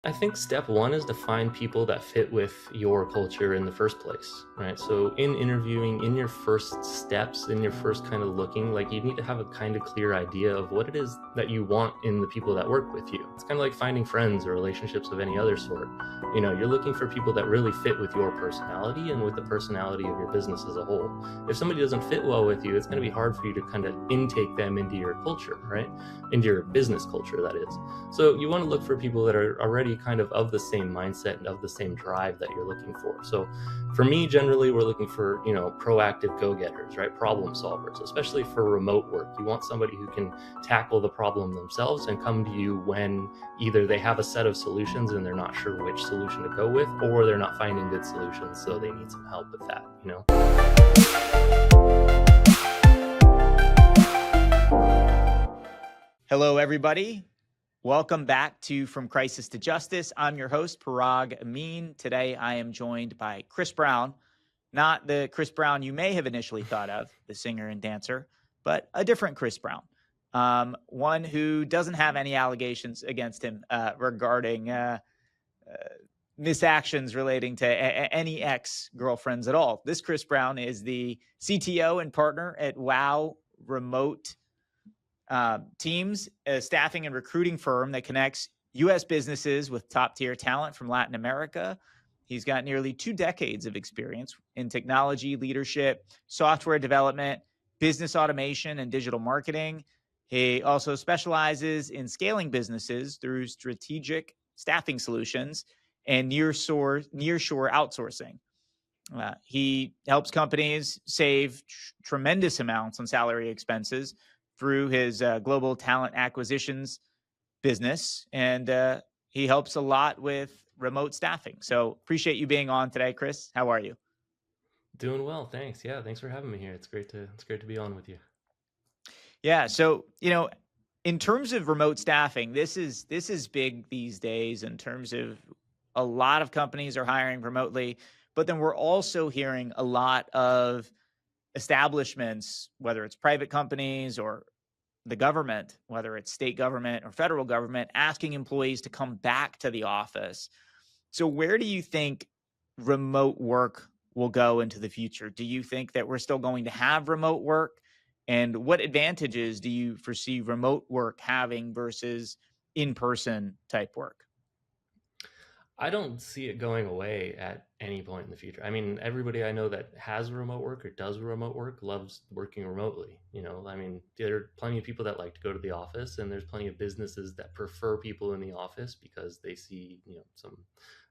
I think step one is to find people that fit with your culture in the first place, right? So in interviewing, in your first steps, in your first kind of looking, like you need to have a kind of clear idea of what it is that you want in the people that work with you. It's kind of like finding friends or relationships of any other sort. You're looking for people that really fit with your personality and with the personality of your business as a whole. If somebody doesn't fit well with you, it's going to be hard for you to kind of intake them into your culture, right? Into your business culture, that is. So you want to look for people that are already kind of the same mindset and of the same drive that you're looking for. So for me, generally, we're looking for, proactive go-getters, right? Problem solvers, especially for remote work. You want somebody who can tackle the problem themselves and come to you when either they have a set of solutions and they're not sure which solution to go with, or they're not finding good solutions, so they need some help with that. Hello, everybody. Welcome back to From Crisis to Justice. I'm your host, Parag Amin. Today, I am joined by Chris Brown, not the Chris Brown you may have initially thought of, the singer and dancer, but a different Chris Brown, one who doesn't have any allegations against him regarding misactions relating to any ex-girlfriends at all. This Chris Brown is the CTO and partner at WOW Remote Teams, a staffing and recruiting firm that connects U.S. businesses with top-tier talent from Latin America. He's got nearly 2 decades of experience in technology, leadership, software development, business automation, and digital marketing. He also specializes in scaling businesses through strategic staffing solutions and nearshore outsourcing. He helps companies save tremendous amounts on salary expenses through his global talent acquisitions business, and he helps a lot with remote staffing. So appreciate you being on today, Chris. How are you? Doing well, thanks. Yeah, thanks for having me here. It's great to be on with you. Yeah. So, in terms of remote staffing, this is big these days in terms of a lot of companies are hiring remotely, but then we're also hearing a lot of establishments, whether it's private companies or the government, whether it's state government or federal government, asking employees to come back to the office. So where do you think remote work will go into the future? Do you think that we're still going to have remote work? And what advantages do you foresee remote work having versus in-person type work? I don't see it going away at any point in the future. I mean, everybody I know that has remote work or does remote work loves working remotely. I mean, there are plenty of people that like to go to the office, and there's plenty of businesses that prefer people in the office because they see, some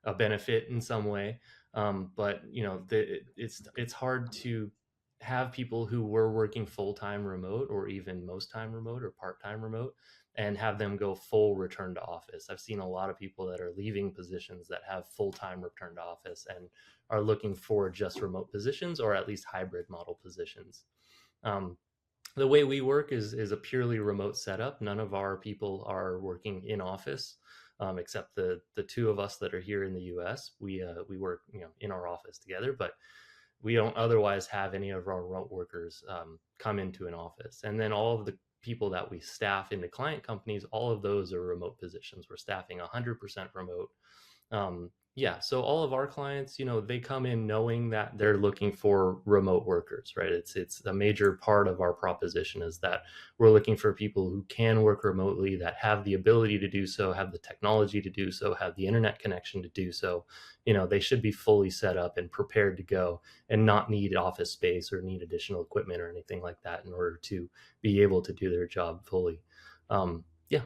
a benefit in some way. But it's hard to have people who were working full time remote or even most time remote or part time remote and have them go full return to office. I've seen a lot of people that are leaving positions that have full-time return to office and are looking for just remote positions or at least hybrid model positions. Um, the way we work is a purely remote setup. None of our people are working in office, except the two of us that are here in the U.S. We work in our office together, but we don't otherwise have any of our remote workers come into an office. And then all of the people that we staff into client companies, all of those are remote positions. We're staffing 100% remote. Yeah, so all of our clients, they come in knowing that they're looking for remote workers, right? It's a major part of our proposition is that we're looking for people who can work remotely, that have the ability to do so, have the technology to do so, have the internet connection to do so. They should be fully set up and prepared to go and not need office space or need additional equipment or anything like that in order to be able to do their job fully. Yeah.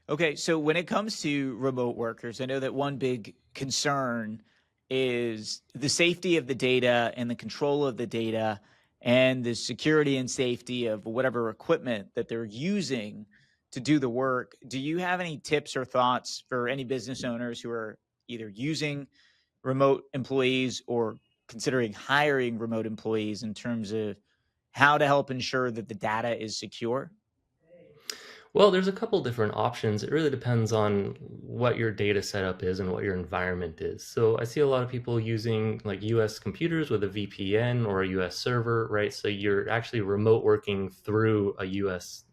Okay, so when it comes to remote workers, I know that one big concern is the safety of the data and the control of the data and the security and safety of whatever equipment that they're using to do the work. Do you have any tips or thoughts for any business owners who are either using remote employees or considering hiring remote employees in terms of how to help ensure that the data is secure? Well, there's a couple different options. It really depends on what your data setup is and what your environment is. So I see a lot of people using like US computers with a VPN or a US server, right? So you're actually remote working through a US,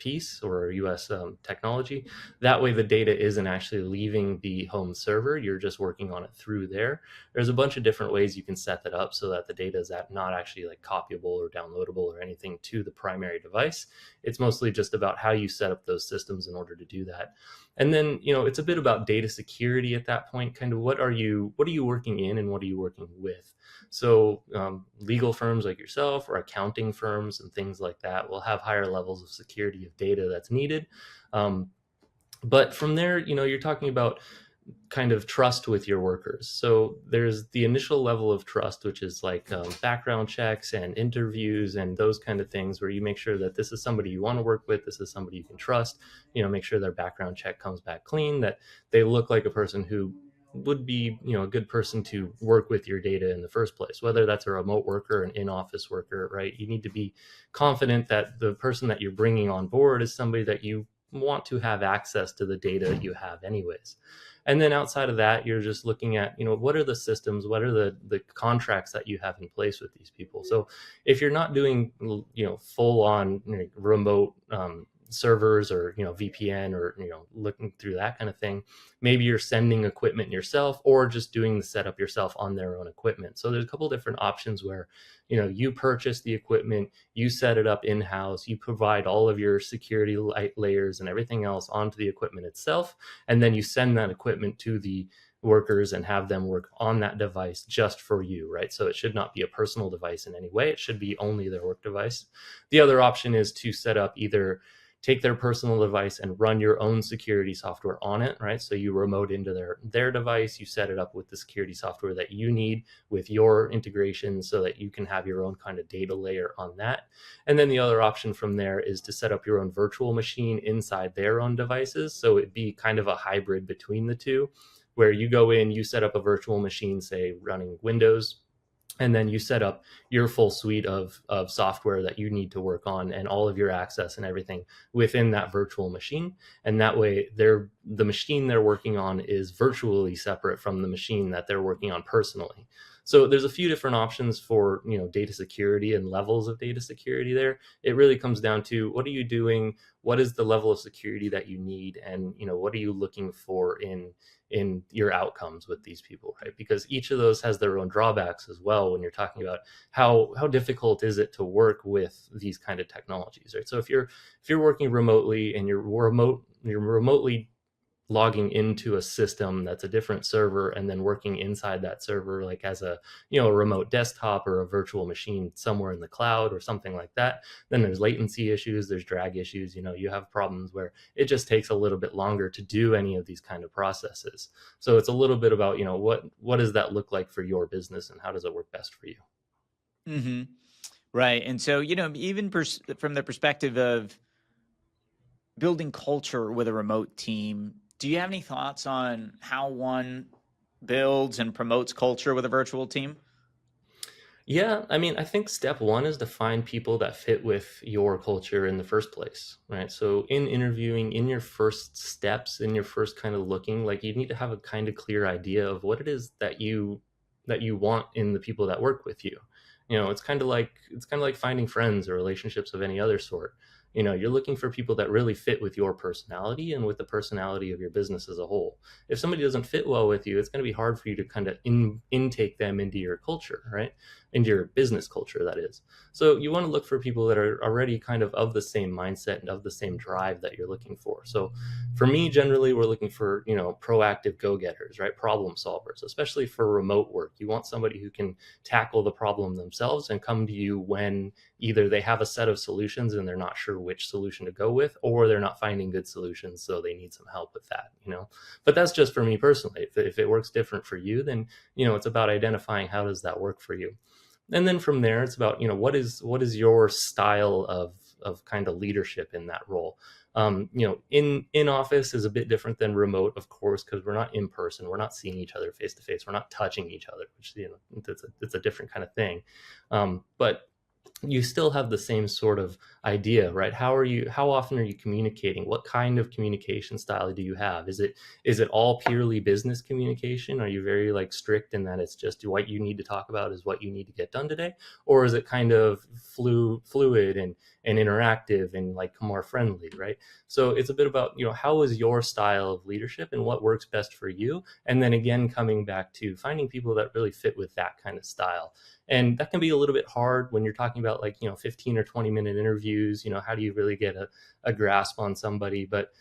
piece or US technology. That way the data isn't actually leaving the home server. You're just working on it through there. There's a bunch of different ways you can set that up so that the data is not actually like copyable or downloadable or anything to the primary device. It's mostly just about how you set up those systems in order to do that. And then, it's a bit about data security at that point. Kind of what are you working in and what are you working with? So legal firms like yourself or accounting firms and things like that will have higher levels of security of data that's needed. Um, but from there, you're talking about kind of trust with your workers. So there's the initial level of trust, which is like background checks and interviews and those kind of things, where you make sure that this is somebody you want to work with, this is somebody you can trust. Make sure their background check comes back clean, that they look like a person who would be a good person to work with your data in the first place, whether that's a remote worker, an in-office worker, right? You need to be confident that the person that you're bringing on board is somebody that you want to have access to the data you have anyways. And then outside of that, you're just looking at, what are the systems, what are the contracts that you have in place with these people. So if you're not doing, full on remote servers or, VPN or, looking through that kind of thing, maybe you're sending equipment yourself or just doing the setup yourself on their own equipment. So there's a couple different options where, you purchase the equipment, you set it up in-house, you provide all of your security layers and everything else onto the equipment itself, and then you send that equipment to the workers and have them work on that device just for you, right? So it should not be a personal device in any way. It should be only their work device. The other option is to set up either take their personal device and run your own security software on it, right? So you remote into their device, you set it up with the security software that you need with your integration so that you can have your own kind of data layer on that. And then the other option from there is to set up your own virtual machine inside their own devices. So it'd be kind of a hybrid between the two, where you go in, you set up a virtual machine, say running Windows, and then you set up your full suite of software that you need to work on and all of your access and everything within that virtual machine. And that way the machine they're working on is virtually separate from the machine that they're working on personally. So there's a few different options for data security and levels of data security there. It really comes down to what are you doing, what is the level of security that you need, and what are you looking for in your outcomes with these people, right? Because each of those has their own drawbacks as well when you're talking about how difficult is it to work with these kind of technologies, right? So if you're working remotely and you're remotely logging into a system that's a different server and then working inside that server like as a a remote desktop or a virtual machine somewhere in the cloud or something like that, then there's latency issues, there's drag issues, you have problems where it just takes a little bit longer to do any of these kind of processes. So it's a little bit about what does that look like for your business and how does it work best for you. Mm-hmm. Right. And so, even from the perspective of building culture with a remote team, do you have any thoughts on how one builds and promotes culture with a virtual team? Yeah, I mean, I think step one is to find people that fit with your culture in the first place, right? So in interviewing, in your first steps, in your first kind of looking, like you need to have a kind of clear idea of what it is that you want in the people that work with you. It's kind of like finding friends or relationships of any other sort. You're looking for people that really fit with your personality and with the personality of your business as a whole. If somebody doesn't fit well with you, it's going to be hard for you to kind of intake them into your culture, right? Into your business culture, that is. So you want to look for people that are already kind of the same mindset and of the same drive that you're looking for. So for me, generally, we're looking for, proactive go-getters, right? Problem solvers, especially for remote work. You want somebody who can tackle the problem themselves and come to you when either they have a set of solutions and they're not sure which solution to go with, or they're not finding good solutions, so they need some help with that. But that's just for me personally. If it works different for you, then it's about identifying how does that work for you. And then from there, it's about what is your style of kind of leadership in that role. In office is a bit different than remote, of course, because we're not in person, we're not seeing each other face to face, we're not touching each other, which it's a different kind of thing. But you still have the same sort of idea, right? How often are you communicating? What kind of communication style do you have? Is it all purely business communication? Are you very like strict in that it's just what you need to talk about is what you need to get done today? Or is it kind of fluid and interactive and like more friendly, right? So it's a bit about, how is your style of leadership and what works best for you? And then again, coming back to finding people that really fit with that kind of style. And that can be a little bit hard when you're talking about like 15 or 20-minute interviews. How do you really get a grasp on somebody? But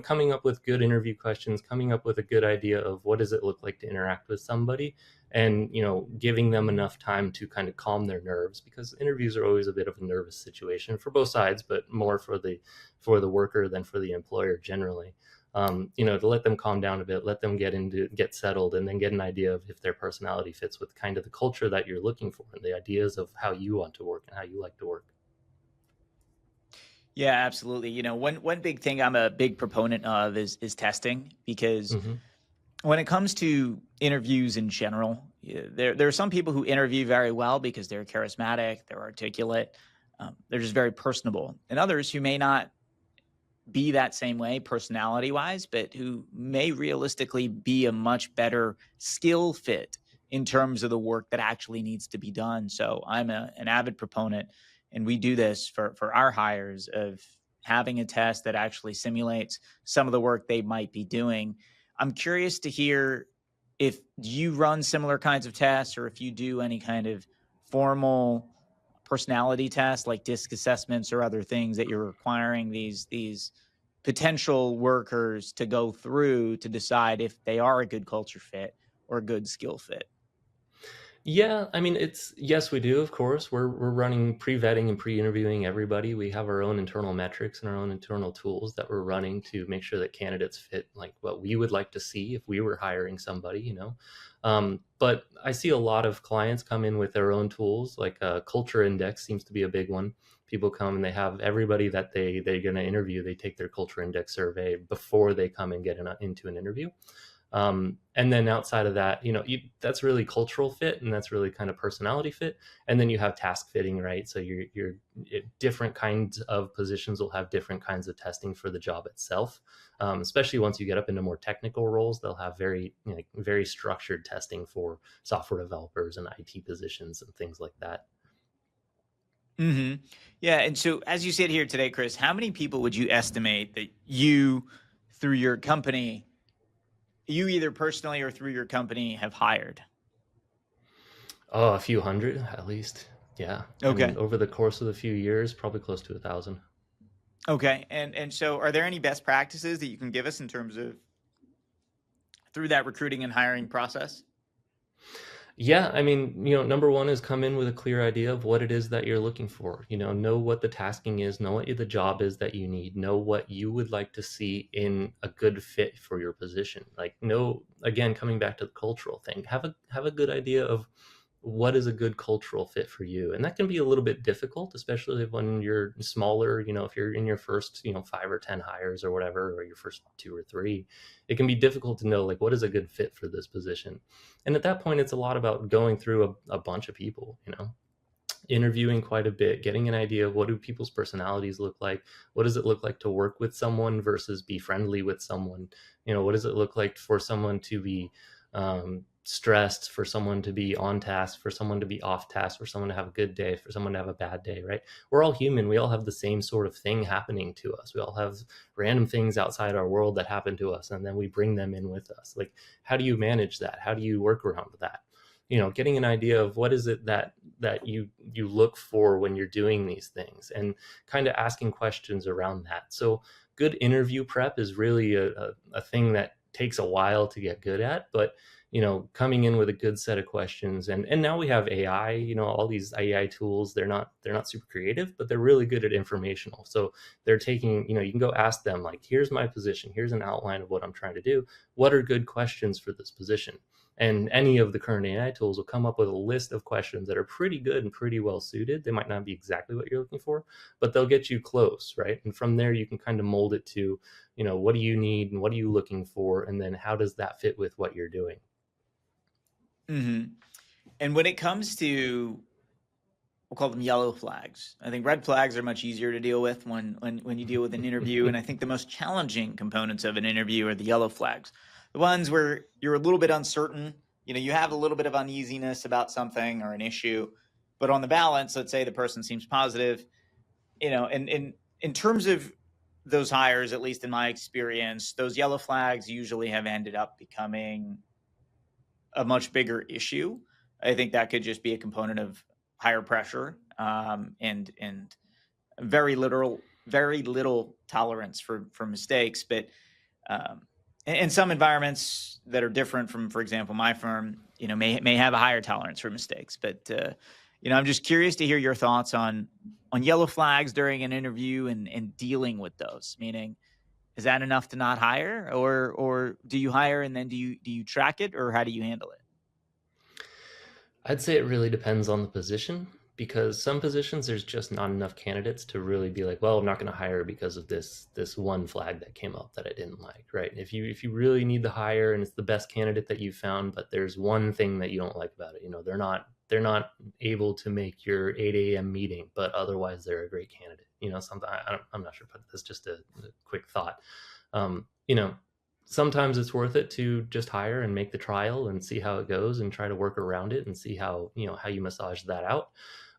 coming up with good interview questions, coming up with a good idea of what does it look like to interact with somebody, and giving them enough time to kind of calm their nerves, because interviews are always a bit of a nervous situation for both sides, but more for the worker than for the employer generally. To let them calm down a bit, let them get settled, and then get an idea of if their personality fits with kind of the culture that you're looking for and the ideas of how you want to work and how you like to work. Yeah, absolutely. One big thing I'm a big proponent of is testing, because Hmm. when it comes to interviews in general, there are some people who interview very well because they're charismatic, they're articulate, they're just very personable, and others who may not be that same way personality wise, but who may realistically be a much better skill fit in terms of the work that actually needs to be done. So I'm an avid proponent, and we do this for our hires, of having a test that actually simulates some of the work they might be doing. I'm curious to hear if you run similar kinds of tests, or if you do any kind of formal personality tests like disc assessments or other things that you're requiring these potential workers to go through to decide if they are a good culture fit or a good skill fit. Yeah, I mean, yes, we do. Of course, we're running pre-vetting and pre-interviewing everybody. We have our own internal metrics and our own internal tools that we're running to make sure that candidates fit like what we would like to see if we were hiring somebody. But I see a lot of clients come in with their own tools, like a culture index seems to be a big one. People come and they have everybody that they're going to interview. They take their culture index survey before they come and get into an interview. And then outside of that, that's really cultural fit, and that's really kind of personality fit. And then you have task fitting, right? So different kinds of positions will have different kinds of testing for the job itself. Especially once you get up into more technical roles, they'll have very structured testing for software developers and IT positions and things like that. Hmm. Yeah. And so, as you sit here today, Chris, how many people would you estimate that you, through your company, you either personally or through your company, have hired? Oh, a few hundred at least. Yeah. I mean, Okay. over the course of the few years, probably close to 1,000. Okay. And so, are there any best practices that you can give us in terms of through that recruiting and hiring process? Yeah, I mean, number one is come in with a clear idea of what it is that you're looking for. Know what the tasking is, know what the job is that you need, know what you would like to see in a good fit for your position. Like, know, again, coming back to the cultural thing, have a good idea of what is a good cultural fit for you. And that can be a little bit difficult, especially when you're smaller. If you're in your first, 5 or 10 hires or whatever, or your first 2 or 3, it can be difficult to know like what is a good fit for this position. And at that point, it's a lot about going through a bunch of people, interviewing quite a bit, getting an idea of what do people's personalities look like, what does it look like to work with someone versus be friendly with someone, what does it look like for someone to be stressed, for someone to be on task, for someone to be off task, for someone to have a good day, for someone to have a bad day, right? We're all human. We all have the same sort of thing happening to us. We all have random things outside our world that happen to us, and then we bring them in with us. Like, how do you manage that? How do you work around that? Getting an idea of what is it that you look for when you're doing these things, and kind of asking questions around that. So good interview prep is really a thing that takes a while to get good at, but coming in with a good set of questions. And now we have AI, all these AI tools, they're not super creative, but they're really good at informational. So they're taking, you can go ask them like, here's my position, here's an outline of what I'm trying to do, what are good questions for this position? And any of the current AI tools will come up with a list of questions that are pretty good and pretty well suited. They might not be exactly what you're looking for, but they'll get you close, right? And from there, you can kind of mold it to, what do you need and what are you looking for? And then how does that fit with what you're doing? Hmm. And when it comes to we'll call them yellow flags. I think red flags are much easier to deal with when you deal with an interview. And I think the most challenging components of an interview are the yellow flags, the ones where you're a little bit uncertain. You have a little bit of uneasiness about something or an issue, but on the balance, let's say the person seems positive. And in terms of those hires, at least in my experience, those yellow flags usually have ended up becoming a much bigger issue. I think that could just be a component of higher pressure, and very little tolerance for mistakes. But in some environments that are different from, for example, my firm, may have a higher tolerance for mistakes. But I'm just curious to hear your thoughts on yellow flags during an interview and dealing with those. Meaning, is that enough to not hire, or do you hire and then do you track it, or how do you handle it? I'd say it really depends on the position, because some positions there's just not enough candidates to really be like, well, I'm not going to hire because of this one flag that came up that I didn't like, right? If you really need the hire and it's the best candidate that you found, but there's one thing that you don't like about it, they're not able to make your 8 a.m. meeting, but otherwise they're a great candidate. Something I'm not sure, but that's just a quick thought. Um, you know, Sometimes it's worth it to just hire and make the trial and see how it goes and try to work around it and see how you massage that out.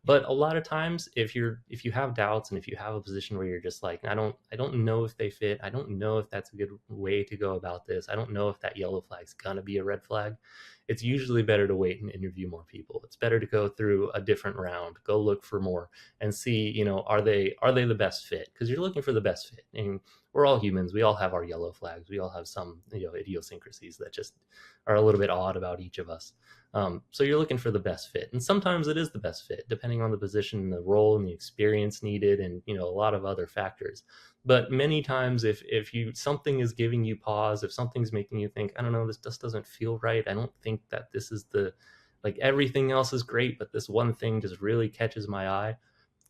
But a lot of times, if you have doubts and if you have a position where you're just like, I don't know if they fit, I don't know if that's a good way to go about this, I don't know if that yellow flag's gonna be a red flag, it's usually better to wait and interview more people. It's better to go through a different round, go look for more, and see, are they the best fit? Because you're looking for the best fit. And we're all humans. We all have our yellow flags. We all have some, idiosyncrasies that just are a little bit odd about each of us. So you're looking for the best fit, and sometimes it is the best fit, depending on the position, and the role, and the experience needed, and a lot of other factors. But many times, if something is giving you pause, if something's making you think, I don't know, this just doesn't feel right. I don't think that this is the like everything else is great, but this one thing just really catches my eye.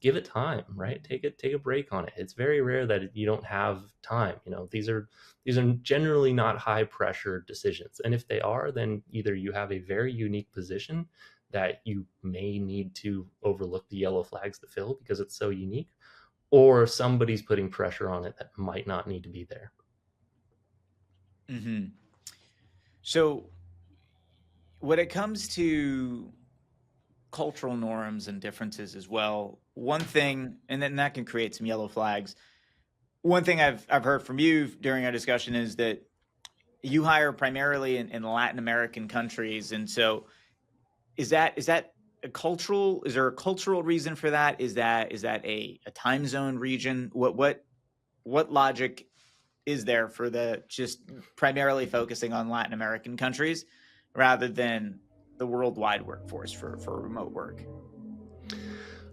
Give it time, right? Take a break on it. It's very rare that you don't have time. These are generally not high pressure decisions, and if they are, then either you have a very unique position that you may need to overlook the yellow flags to fill because it's so unique, or somebody's putting pressure on it that might not need to be there. Mm-hmm. So when it comes to cultural norms and differences as well, one thing, and then that can create some yellow flags. One thing I've heard from you during our discussion is that you hire primarily in Latin American countries, and so is that a cultural? Is there a cultural reason for that? Is that a time zone region? What logic is there for the just primarily focusing on Latin American countries rather than the worldwide workforce for remote work?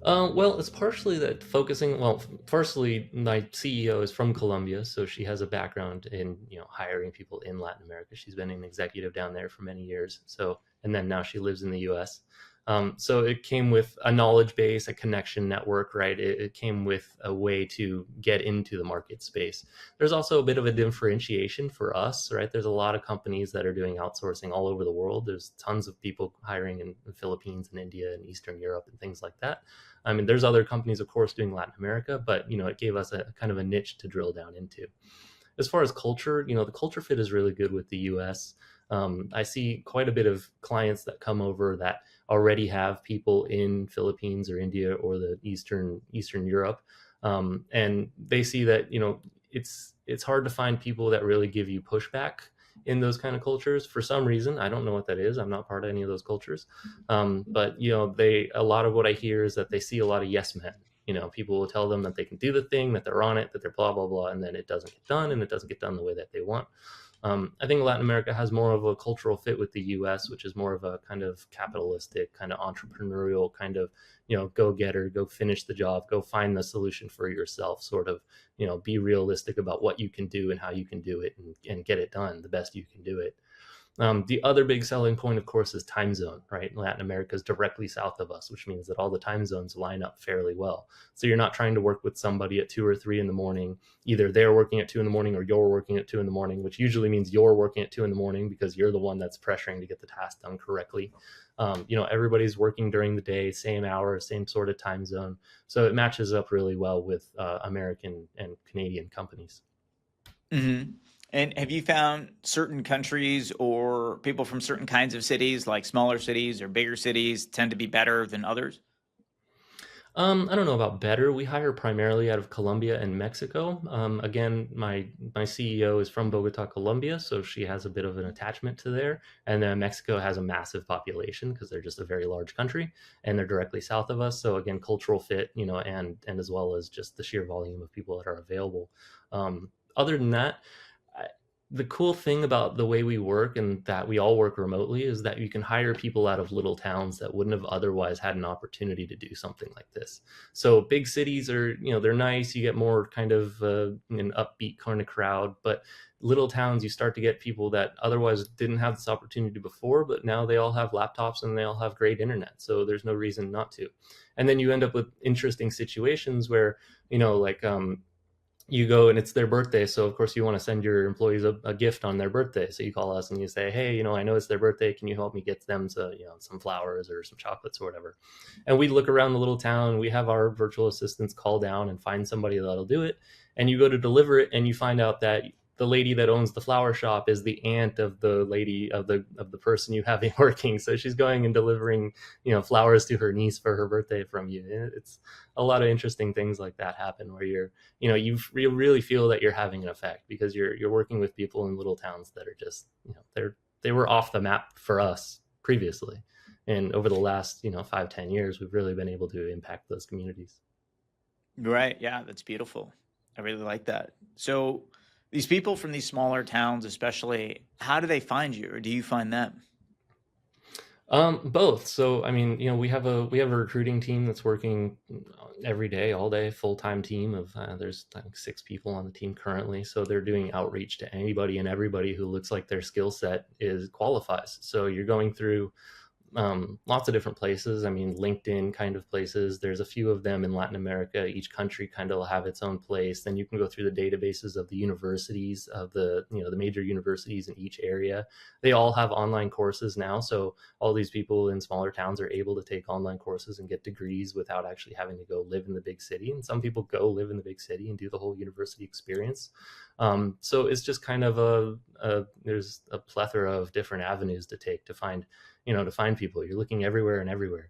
Well, it's partially that focusing. Well, firstly, my CEO is from Colombia, so she has a background in hiring people in Latin America. She's been an executive down there for many years. So, and then now she lives in the U.S. So it came with a knowledge base, a connection network, right? It came with a way to get into the market space. There's also a bit of a differentiation for us, right? There's a lot of companies that are doing outsourcing all over the world. There's tons of people hiring in the Philippines and India and Eastern Europe and things like that. I mean, there's other companies, of course, doing Latin America, but it gave us a kind of a niche to drill down into. As far as culture, the culture fit is really good with the U.S. I see quite a bit of clients that come over that already have people in Philippines or India or the Eastern Europe, and they see that it's hard to find people that really give you pushback in those kind of cultures for some reason. I don't know what that is. I'm not part of any of those cultures, but a lot of what I hear is that they see a lot of yes men. People will tell them that they can do the thing, that they're on it, that they're blah blah blah, and then it doesn't get done, and it doesn't get done the way that they want. I think Latin America has more of a cultural fit with the U.S., which is more of a kind of capitalistic, kind of entrepreneurial, kind of go getter, go finish the job, go find the solution for yourself. Sort of be realistic about what you can do and how you can do it, and get it done the best you can do it. The other big selling point, of course, is time zone, right? Latin America is directly south of us, which means that all the time zones line up fairly well. So you're not trying to work with somebody at 2 or 3 in the morning. Either they're working at 2 in the morning or you're working at 2 in the morning, which usually means you're working at 2 in the morning because you're the one that's pressuring to get the task done correctly. Everybody's working during the day, same hour, same sort of time zone. So it matches up really well with American and Canadian companies. Mm-hmm. And have you found certain countries or people from certain kinds of cities, like smaller cities or bigger cities, tend to be better than others? I don't know about better. We hire primarily out of Colombia and Mexico. Again, my CEO is from Bogota, Colombia, so she has a bit of an attachment to there. And then Mexico has a massive population because they're just a very large country, and they're directly south of us. So again, cultural fit, and as well as just the sheer volume of people that are available. Other than that, I, the cool thing about the way we work and that we all work remotely is that you can hire people out of little towns that wouldn't have otherwise had an opportunity to do something like this. So big cities are, they're nice. You get more kind of an upbeat kind of crowd, but little towns, you start to get people that otherwise didn't have this opportunity before, but now they all have laptops and they all have great internet. So there's no reason not to. And then you end up with interesting situations where, like, you go and it's their birthday, so of course you want to send your employees a gift on their birthday, so you call us and you say, hey, I know it's their birthday, can you help me get them some flowers or some chocolates or whatever. And we look around the little town, we have our virtual assistants call down and find somebody that'll do it, and you go to deliver it and you find out that the lady that owns the flower shop is the aunt of the lady of the person you have working, so she's going and delivering flowers to her niece for her birthday from you. It's a lot of interesting things like that happen where you really feel that you're having an effect because you're working with people in little towns that are just they were off the map for us previously, and over the last 5-10 years we've really been able to impact those communities. Right. Yeah, that's beautiful. I really like that. So, these people from these smaller towns, especially, how do they find you, or do you find them? Both. So, I mean, we have a recruiting team that's working every day, all day, full time team of there's like 6 people on the team currently. So they're doing outreach to anybody and everybody who looks like their skill set is qualifies. So you're going through lots of different places. I mean, LinkedIn kind of places. There's a few of them in Latin America. Each country kind of will have its own place. Then you can go through the databases of the universities of the major universities in each area. They all have online courses now, so all these people in smaller towns are able to take online courses and get degrees without actually having to go live in the big city. And some people go live in the big city and do the whole university experience. So it's just kind of there's a plethora of different avenues to take to find people. You're looking everywhere and everywhere.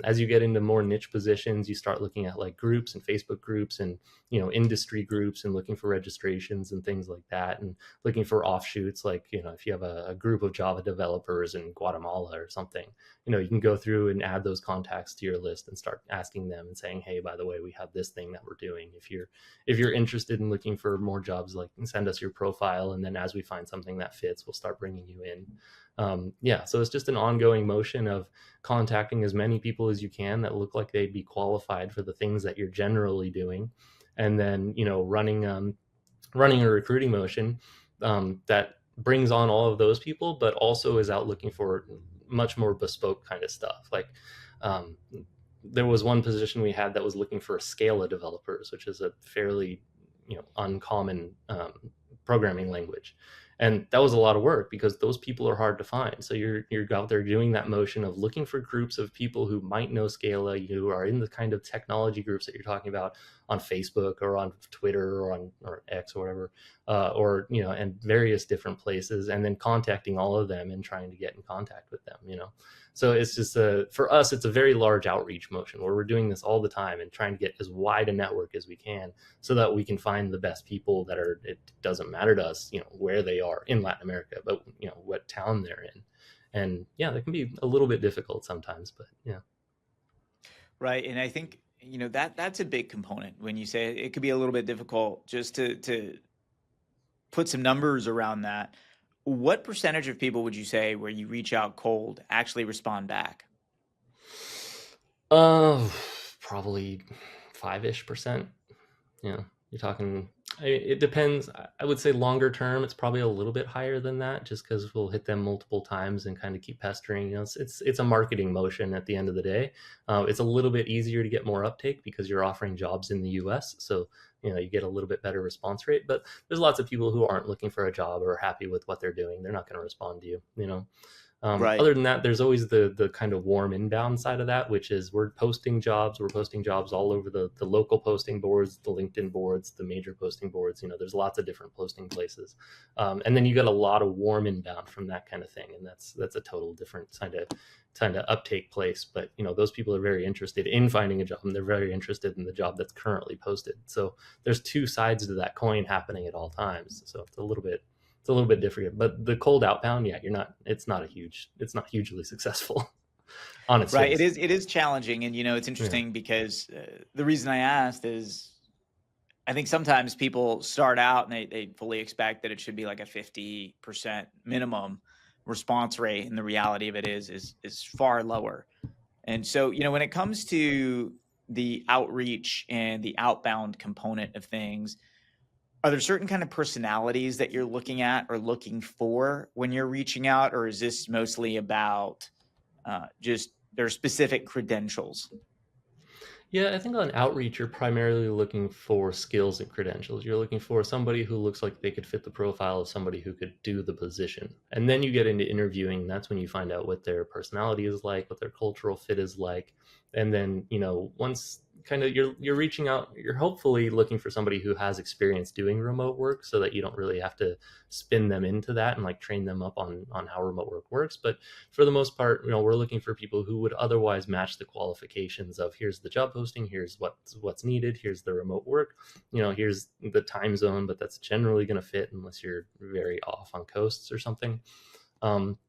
As you get into more niche positions, you start looking at like groups and Facebook groups and industry groups and looking for registrations and things like that, and looking for offshoots. Like if you have a group of Java developers in Guatemala or something, you can go through and add those contacts to your list and start asking them and saying, hey, by the way, we have this thing that we're doing. If you're interested in looking for more jobs, like send us your profile, and then as we find something that fits, we'll start bringing you in. Yeah, so it's just an ongoing motion of contacting as many people as you can that look like they'd be qualified for the things that you're generally doing, and then running a recruiting motion that brings on all of those people, but also is out looking for much more bespoke kind of stuff. Like um, there was one position we had that was looking for Scala developers, which is a fairly uncommon programming language, and that was a lot of work because those people are hard to find. So you're out there doing that motion of looking for groups of people who might know Scala, you are in the kind of technology groups that you're talking about on Facebook or on Twitter or X or whatever, and various different places, and then contacting all of them and trying to get in contact with them. So it's just for us, it's a very large outreach motion where we're doing this all the time and trying to get as wide a network as we can so that we can find the best people that are, it doesn't matter to us, where they are in Latin America, but what town they're in. And yeah, that can be a little bit difficult sometimes, but yeah. Right. And I think, that's a big component when you say it could be a little bit difficult just to put some numbers around that. What percentage of people would you say where you reach out cold actually respond back? Uh, Probably 5-ish%. Yeah, you're talking It depends. I would say longer term, it's probably a little bit higher than that, just because we'll hit them multiple times and kind of keep pestering. It's a marketing motion at the end of the day. It's a little bit easier to get more uptake because you're offering jobs in the U.S. So you get a little bit better response rate. But there's lots of people who aren't looking for a job or are happy with what they're doing. They're not going to respond to you. Right. Other than that, there's always the kind of warm inbound side of that, which is we're posting jobs. We're posting jobs all over the local posting boards, the LinkedIn boards, the major posting boards. There's lots of different posting places, and then you get a lot of warm inbound from that kind of thing, and that's a total different kind of uptake place. But those people are very interested in finding a job, and they're very interested in the job that's currently posted. So there's two sides to that coin happening at all times. So it's a little bit different. But the cold outbound, yeah, it's not hugely successful on its Right. It face. is. It is challenging, and it's Yeah. interesting because the reason I asked is I think sometimes people start out and they fully expect that it should be like a 50% minimum response rate, and the reality of it is far lower. And so, when it comes to the outreach and the outbound component of things, are there certain kind of personalities that you're looking at or looking for when you're reaching out, or is this mostly about just their specific credentials? Yeah, I think on outreach, you're primarily looking for skills and credentials. You're looking for somebody who looks like they could fit the profile of somebody who could do the position. And then you get into interviewing, and that's when you find out what their personality is like, what their cultural fit is like. And then, once kind of you're reaching out, you're hopefully looking for somebody who has experience doing remote work so that you don't really have to spin them into that and like train them up on how remote work works. But for the most part, we're looking for people who would otherwise match the qualifications of here's the job posting, here's what's needed, here's the remote work, here's the time zone, but that's generally going to fit unless you're very off on coasts or something. Um,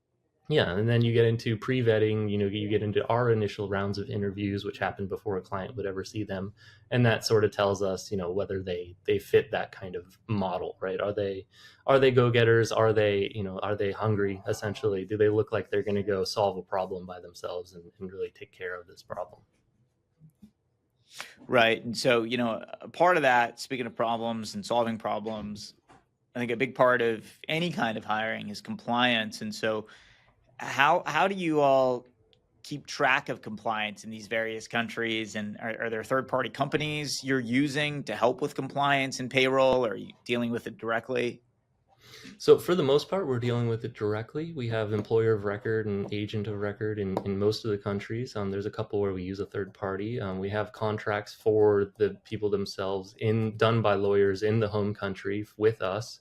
yeah, and then you get into pre-vetting, you get into our initial rounds of interviews, which happen before a client would ever see them. And that sort of tells us, whether they fit that kind of model, right? Are they go-getters? Are they hungry, essentially? Do they look like they're going to go solve a problem by themselves and really take care of this problem? Right. And so, a part of that, speaking of problems and solving problems, I think a big part of any kind of hiring is compliance. And so, how do you all keep track of compliance in these various countries? And are there third party companies you're using to help with compliance and payroll? Or are you dealing with it directly? So for the most part, we're dealing with it directly. We have employer of record and agent of record in most of the countries. There's a couple where we use a third party. We have contracts for the people themselves done by lawyers in the home country with us,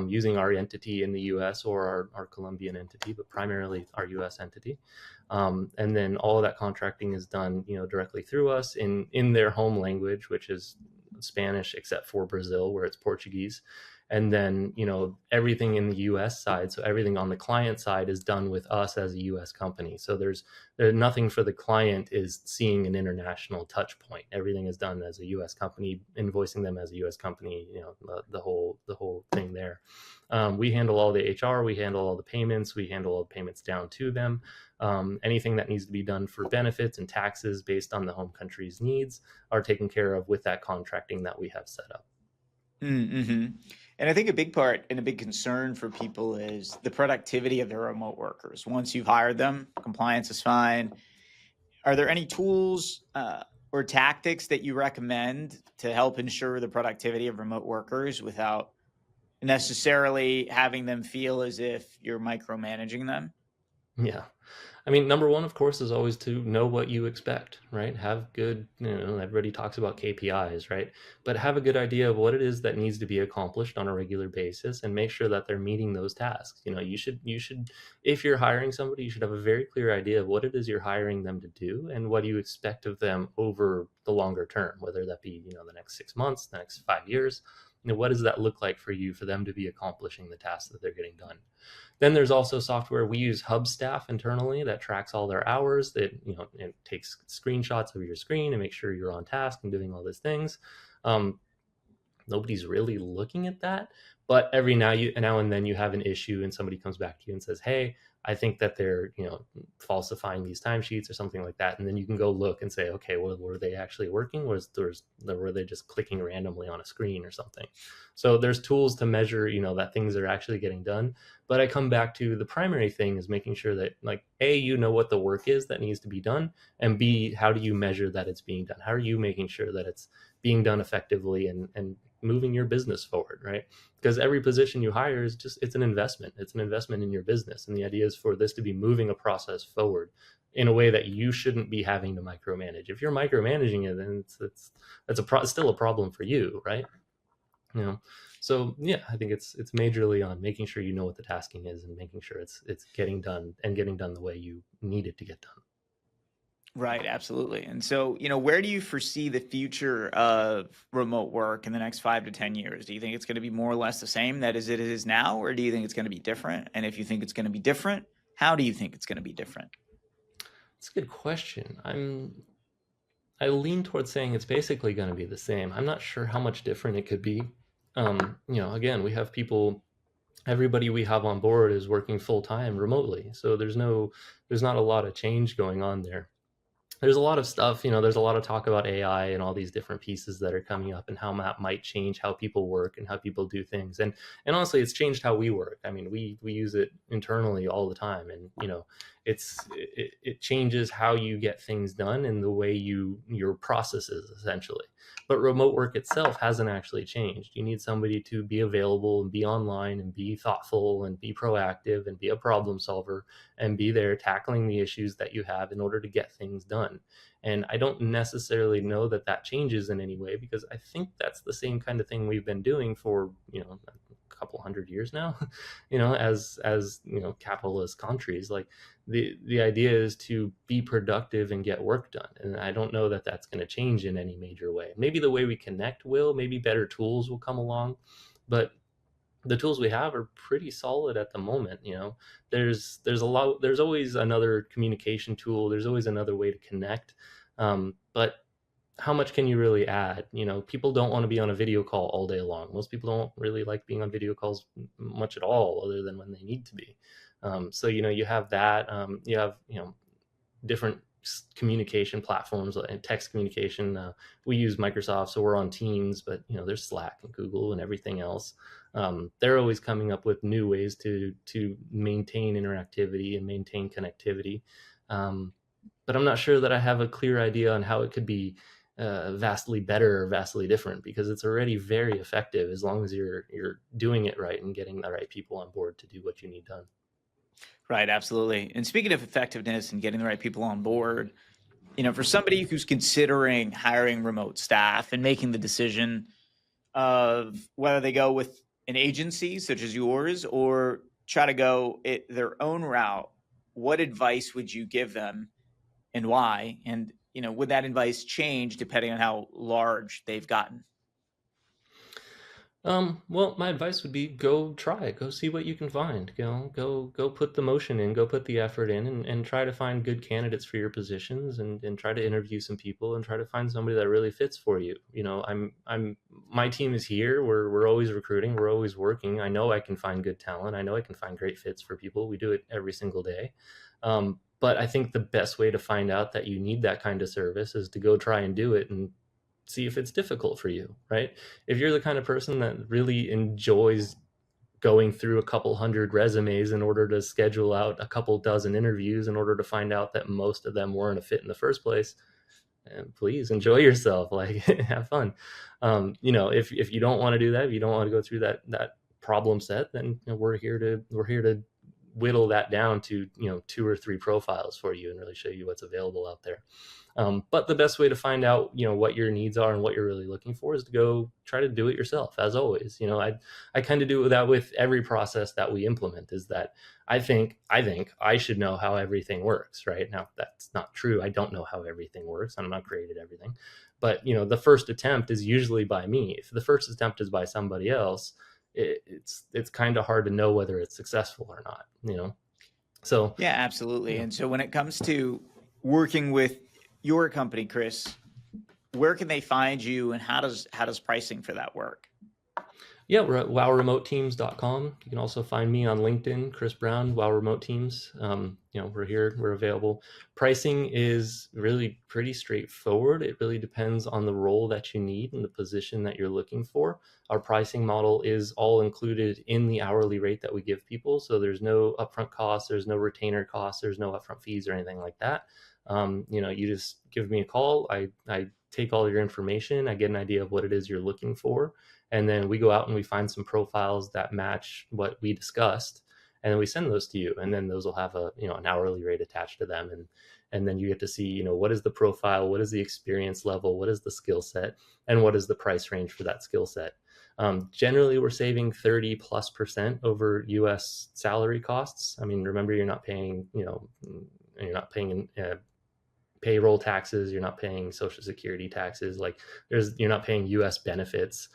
using our entity in the U.S. or our Colombian entity, but primarily our U.S. entity. And then all of that contracting is done, directly through us in their home language, which is Spanish, except for Brazil, where it's Portuguese. And then everything in the US side, so everything on the client side is done with us as a US company. So there's nothing for the client is seeing an international touch point. Everything is done as a US company, invoicing them as a US company, the whole thing there. We handle all the HR, we handle all the payments, we handle all the payments down to them. Anything that needs to be done for benefits and taxes based on the home country's needs are taken care of with that contracting that we have set up. Mm-hmm. And I think a big part and a big concern for people is the productivity of their remote workers. Once you've hired them, compliance is fine. Are there any tools or tactics that you recommend to help ensure the productivity of remote workers without necessarily having them feel as if you're micromanaging them? Yeah. I mean, number one, of course, is always to know what you expect, right? Have good, everybody talks about KPIs, right? But have a good idea of what it is that needs to be accomplished on a regular basis and make sure that they're meeting those tasks. You should, if you're hiring somebody, you should have a very clear idea of what it is you're hiring them to do and what you expect of them over the longer term, whether that be, the next 6 months, the next 5 years. What does that look like for them to be accomplishing the tasks that they're getting done? Then there's also software. We use Hubstaff internally that tracks all their hours. That it takes screenshots of your screen and make sure you're on task and doing all these things. Um, nobody's really looking at that. But every now and then you have an issue and somebody comes back to you and says, hey, I think that they're, falsifying these timesheets or something like that. And then you can go look and say, okay, well, were they actually working? Were they just clicking randomly on a screen or something? So there's tools to measure, that things are actually getting done. But I come back to the primary thing is making sure that, like, A, what the work is that needs to be done, and B, how do you measure that it's being done? How are you making sure that it's being done effectively and moving your business forward, right? Because every position you hire is just, it's an investment. It's an investment in your business. And the idea is for this to be moving a process forward in a way that you shouldn't be having to micromanage. If you're micromanaging it, then it's still a problem for you, right? You know, so yeah, I think it's majorly on making sure you know what the tasking is and making sure it's getting done and getting done the way you need it to get done. Right, absolutely. And so, where do you foresee the future of remote work in the next 5 to 10 years? Do you think it's going to be more or less the same that as it is now, or do you think it's going to be different? And if you think it's going to be different, how do you think it's going to be different? It's a good question. I lean towards saying it's basically going to be the same. I'm not sure how much different it could be. Again, we have people, everybody we have on board is working full time remotely, so there's not a lot of change going on there. There's a lot of stuff, there's a lot of talk about AI and all these different pieces that are coming up and how that might change how people work and how people do things. And honestly, it's changed how we work. I mean, we use it internally all the time, and it changes how you get things done and the way your processes essentially. But remote work itself hasn't actually changed. You need somebody to be available and be online and be thoughtful and be proactive and be a problem solver and be there tackling the issues that you have in order to get things done. And I don't necessarily know that that changes in any way, because I think that's the same kind of thing we've been doing for, a couple hundred years now, as capitalist countries. Like, the idea is to be productive and get work done. And I don't know that that's going to change in any major way. Maybe the way we connect will, maybe better tools will come along, but the tools we have are pretty solid at the moment. There's always another communication tool, there's always another way to connect. But how much can you really add? People don't want to be on a video call all day long. Most people don't really like being on video calls much at all, other than when they need to be. So you have that. You have different communication platforms and text communication. We use Microsoft, so we're on Teams, but there's Slack and Google and everything else. They're always coming up with new ways to maintain interactivity and maintain connectivity. But I'm not sure that I have a clear idea on how it could be vastly better or vastly different, because it's already very effective as long as you're doing it right and getting the right people on board to do what you need done. Right, absolutely. And speaking of effectiveness and getting the right people on board, for somebody who's considering hiring remote staff and making the decision of whether they go with an agency such as yours or try to go their own route, what advice would you give them and why? And, would that advice change depending on how large they've gotten? Well, my advice would be go try it, go see what you can find, go put the motion in, go put the effort in, and try to find good candidates for your positions, and try to interview some people and try to find somebody that really fits for you. My team is here. We're always recruiting. We're always working. I know I can find good talent. I know I can find great fits for people. We do it every single day. But I think the best way to find out that you need that kind of service is to go try and do it and see if it's difficult for you, right? If you're the kind of person that really enjoys going through a couple hundred resumes in order to schedule out a couple dozen interviews in order to find out that most of them weren't a fit in the first place, please enjoy yourself, like have fun. If you don't want to do that, if you don't want to go through that problem set, then we're here to whittle that down to 2 or 3 profiles for you and really show you what's available out there. But the best way to find out, what your needs are and what you're really looking for is to go try to do it yourself. As always, I kind of do that with every process that we implement, is that I think I should know how everything works. Right now, that's not true. I don't know how everything works. I'm not created everything, but the first attempt is usually by me. If the first attempt is by somebody else, it's kind of hard to know whether it's successful or not. So Yeah, absolutely. And so when it comes to working with your company, Chris, where can they find you, and how does pricing for that work? Yeah, we're at wowremoteteams.com. You can also find me on LinkedIn, Chris Brown, Wow Remote Teams. We're here, we're available. Pricing is really pretty straightforward. It really depends on the role that you need and the position that you're looking for. Our pricing model is all included in the hourly rate that we give people. So there's no upfront costs, there's no retainer costs, there's no upfront fees or anything like that. You just give me a call. I take all your information. I get an idea of what it is you're looking for, and then we go out and we find some profiles that match what we discussed, and then we send those to you, and then those will have a an hourly rate attached to them, and then you get to see what is the profile, what is the experience level, what is the skill set, and what is the price range for that skill set. Generally, we're saving 30+% over U.S. salary costs. I mean, remember, you're not paying payroll taxes, you're not paying social security taxes, like you're not paying US benefits.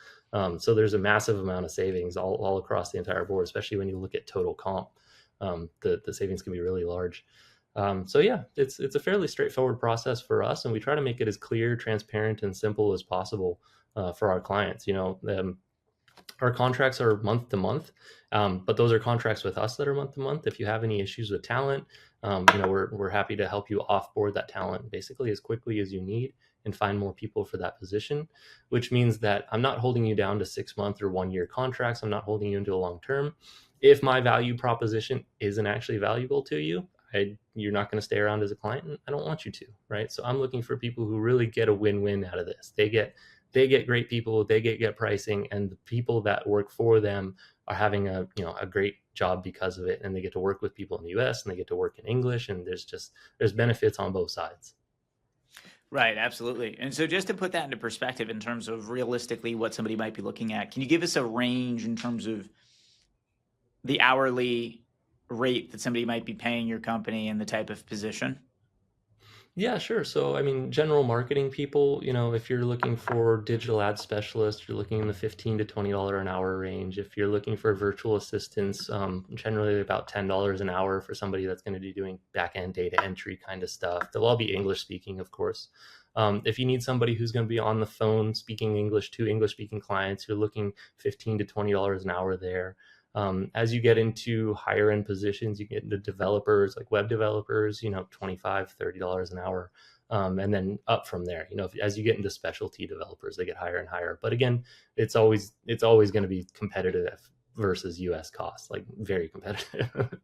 So there's a massive amount of savings all across the entire board, especially when you look at total comp. The savings can be really large. So yeah, it's a fairly straightforward process for us, and we try to make it as clear, transparent, and simple as possible for our clients. Our contracts are month to month, but those are contracts with us that are month to month. If you have any issues with talent, we're happy to help you offboard that talent basically as quickly as you need and find more people for that position, which means that I'm not holding you down to 6 month or 1 year contracts. I'm not holding you into a long term. If my value proposition isn't actually valuable to you, you're not going to stay around as a client, and I don't want you to, right? So I'm looking for people who really get a win-win out of this. They get great people, they get pricing, and the people that work for them are having a great job because of it, and they get to work with people in the US, and they get to work in English, and there's benefits on both sides. Right, absolutely. And so just to put that into perspective in terms of realistically what somebody might be looking at, can you give us a range in terms of the hourly rate that somebody might be paying your company and the type of position? Yeah, sure. So, I mean, general marketing people, if you're looking for digital ad specialists, you're looking in the $15 to $20 an hour range. If you're looking for virtual assistants, generally about $10 an hour for somebody that's going to be doing back end data entry kind of stuff. They'll all be English speaking, of course. If you need somebody who's going to be on the phone speaking English to English speaking clients, you're looking $15 to $20 an hour there. As you get into higher end positions, you get into developers like web developers, $25 to $30 an hour. And then up from there, as you get into specialty developers, they get higher and higher. But again, it's always going to be competitive versus US costs, like very competitive.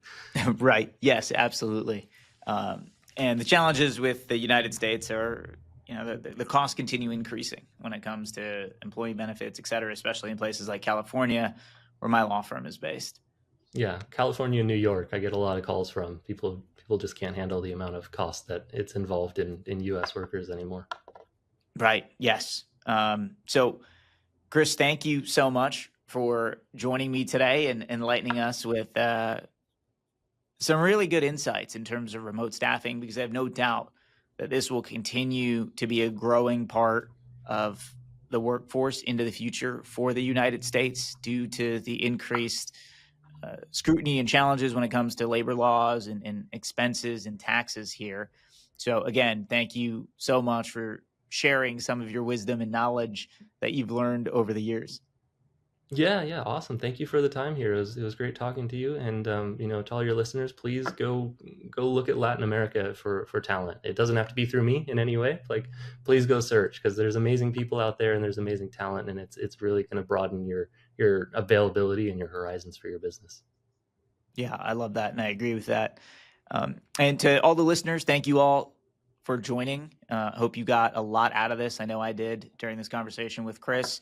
Right. Yes, absolutely. And the challenges with the United States are, the costs continue increasing when it comes to employee benefits, et cetera, especially in places like California, where my law firm is based. Yeah, California and New York, I get a lot of calls from people. People just can't handle the amount of cost that it's involved in US workers anymore. Right. Yes. So, Chris, thank you so much for joining me today and enlightening us with some really good insights in terms of remote staffing, because I have no doubt that this will continue to be a growing part of the workforce into the future for the United States due to the increased scrutiny and challenges when it comes to labor laws and expenses and taxes here. So again, thank you so much for sharing some of your wisdom and knowledge that you've learned over the years. Yeah, yeah, awesome. Thank you for the time here. It was great talking to you, and to all your listeners, please go look at Latin America for talent. It doesn't have to be through me in any way. Like, please go search, because there's amazing people out there and there's amazing talent, and it's really going to broaden your availability and your horizons for your business. Yeah, I love that, and I agree with that. And to all the listeners, thank you all for joining. Hope you got a lot out of this. I know I did during this conversation with Chris.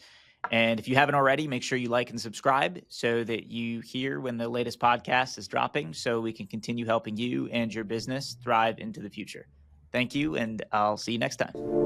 And if you haven't already, make sure you like and subscribe so that you hear when the latest podcast is dropping, so we can continue helping you and your business thrive into the future. Thank you, and I'll see you next time.